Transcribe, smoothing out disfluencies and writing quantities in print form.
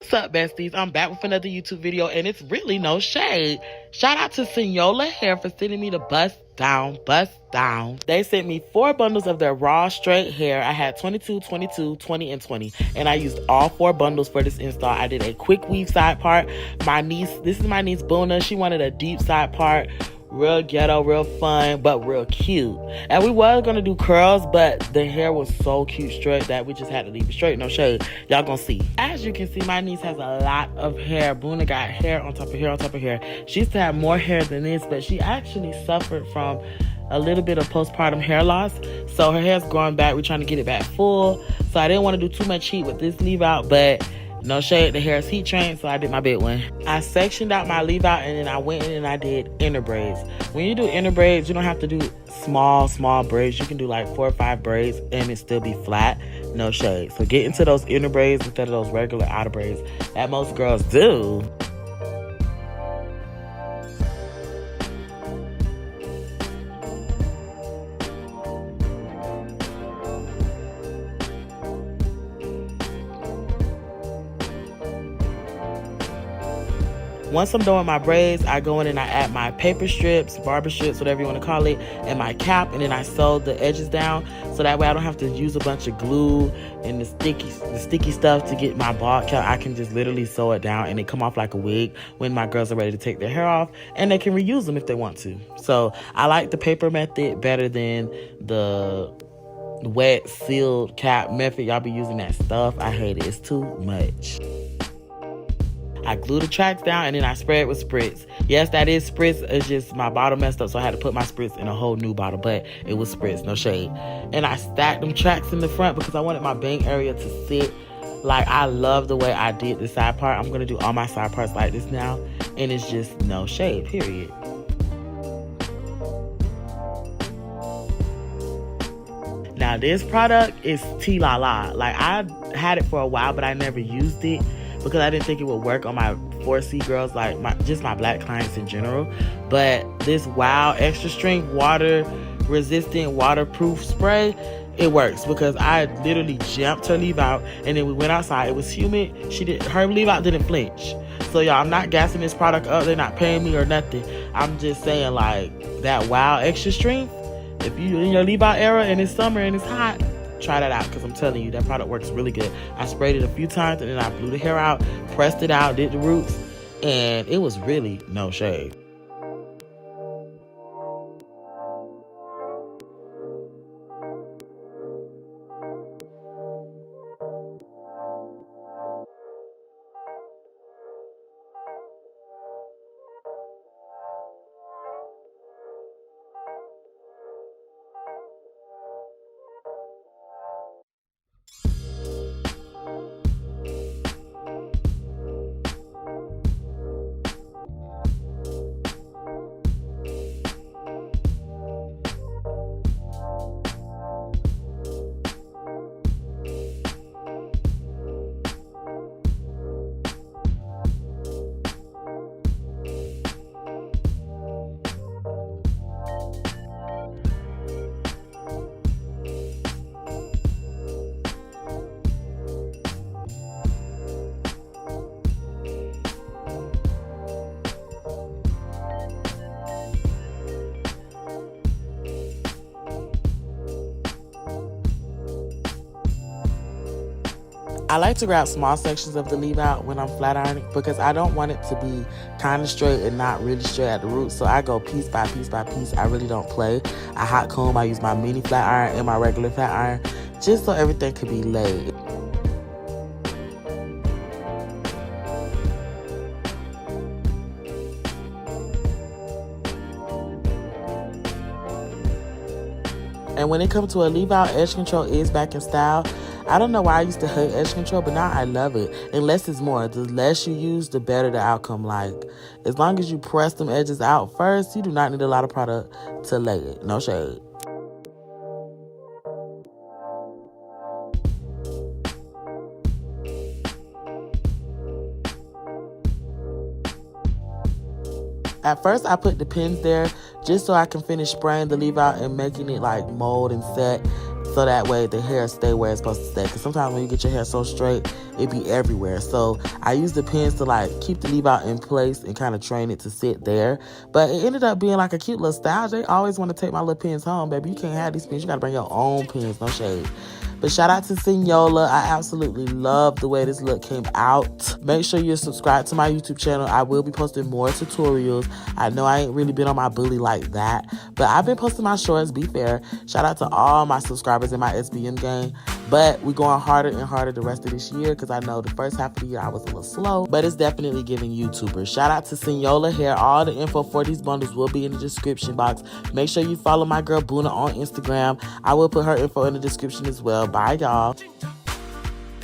What's up, besties? I'm back with another YouTube video, and it's really no shade. Shout out to Cinyolahair for sending me the bust down. They sent me 4 bundles of their raw straight hair. I had 22, 22, 20, and 20, and I used all 4 bundles for this install. I did a quick weave side part. This is my niece Boona. She wanted a deep side part. Real ghetto, real fun, but real cute. And we was gonna do curls, but the hair was so cute straight that we just had to leave it straight, no shade. Y'all gonna see. As you can see, my niece has a lot of hair. Boona got hair on top of hair on top of hair. She used to have more hair than this, but she actually suffered from a little bit of postpartum hair loss. So her hair's growing back. We're trying to get it back full. So I didn't want to do too much heat with this leave out, but no shade, the hair is heat trained, so I did my big one. I sectioned out my leave out, and then I went in and I did inner braids. When you do inner braids, you don't have to do small braids. You can do like 4 or 5 braids and it still be flat, no shade. So get into those inner braids instead of those regular outer braids that most girls do. Once I'm done with my braids, I go in and I add my paper strips, barber strips, whatever you want to call it, and my cap, and then I sew the edges down so that way I don't have to use a bunch of glue and the sticky stuff to get my bald cap. I can just literally sew it down and it come off like a wig when my girls are ready to take their hair off, and they can reuse them if they want to. So I like the paper method better than the wet sealed cap method. Y'all be using that stuff. I hate it. It's too much. I glue the tracks down and then I spray it with spritz. Yes, that is spritz. It's just my bottle messed up, so I had to put my spritz in a whole new bottle, but it was spritz, no shade. And I stacked them tracks in the front because I wanted my bang area to sit. Like, I love the way I did the side part. I'm going to do all my side parts like this now, and it's just no shade, period. Now, this product is Cinyolahair. Like, I had it for a while, but I never used it because I didn't think it would work on my 4C girls, like just my black clients in general. But this Wow Extra Strength water resistant waterproof spray, it works because I literally jumped her leave out, and then we went outside. It was humid. Her leave out didn't flinch. So y'all, I'm not gassing this product up. They're not paying me or nothing. I'm just saying, like, that Wow Extra Strength, if you in your leave out era and it's summer and it's hot, try that out because I'm telling you, that product works really good. I sprayed it a few times and then I blew the hair out, pressed it out, did the roots, and it was really no shade. I like to grab small sections of the leave out when I'm flat ironing because I don't want it to be kind of straight and not really straight at the root. So I go piece by piece by piece. I really don't play. I hot comb. I use my mini flat iron and my regular flat iron just so everything can be laid. And when it comes to a leave out, edge control is back in style. I don't know why I used to hate edge control, but now I love it. And less is more. The less you use, the better the outcome. Like, as long as you press them edges out first, you do not need a lot of product to lay it. No shade. At first, I put the pins there just so I can finish spraying the leave out and making it like mold and set, so that way the hair stay where it's supposed to stay. Because sometimes when you get your hair so straight, it be everywhere. So I use the pins to like keep the leave out in place and kind of train it to sit there. But it ended up being like a cute little style. They always want to take my little pins home, baby. You can't have these pins. You got to bring your own pins. No shade. But shout out to Cinyola. I absolutely love the way this look came out. Make sure you're subscribed to my YouTube channel. I will be posting more tutorials. I know I ain't really been on my bully like that, but I've been posting my shorts, be fair. Shout out to all my subscribers in my SBM gang. But we're going harder and harder the rest of this year because I know the first half of the year I was a little slow, but it's definitely giving YouTubers. Shout out to Cinyolahair. All the info for these bundles will be in the description box. Make sure you follow my girl Boona on Instagram. I will put her info in the description as well. Bye, y'all.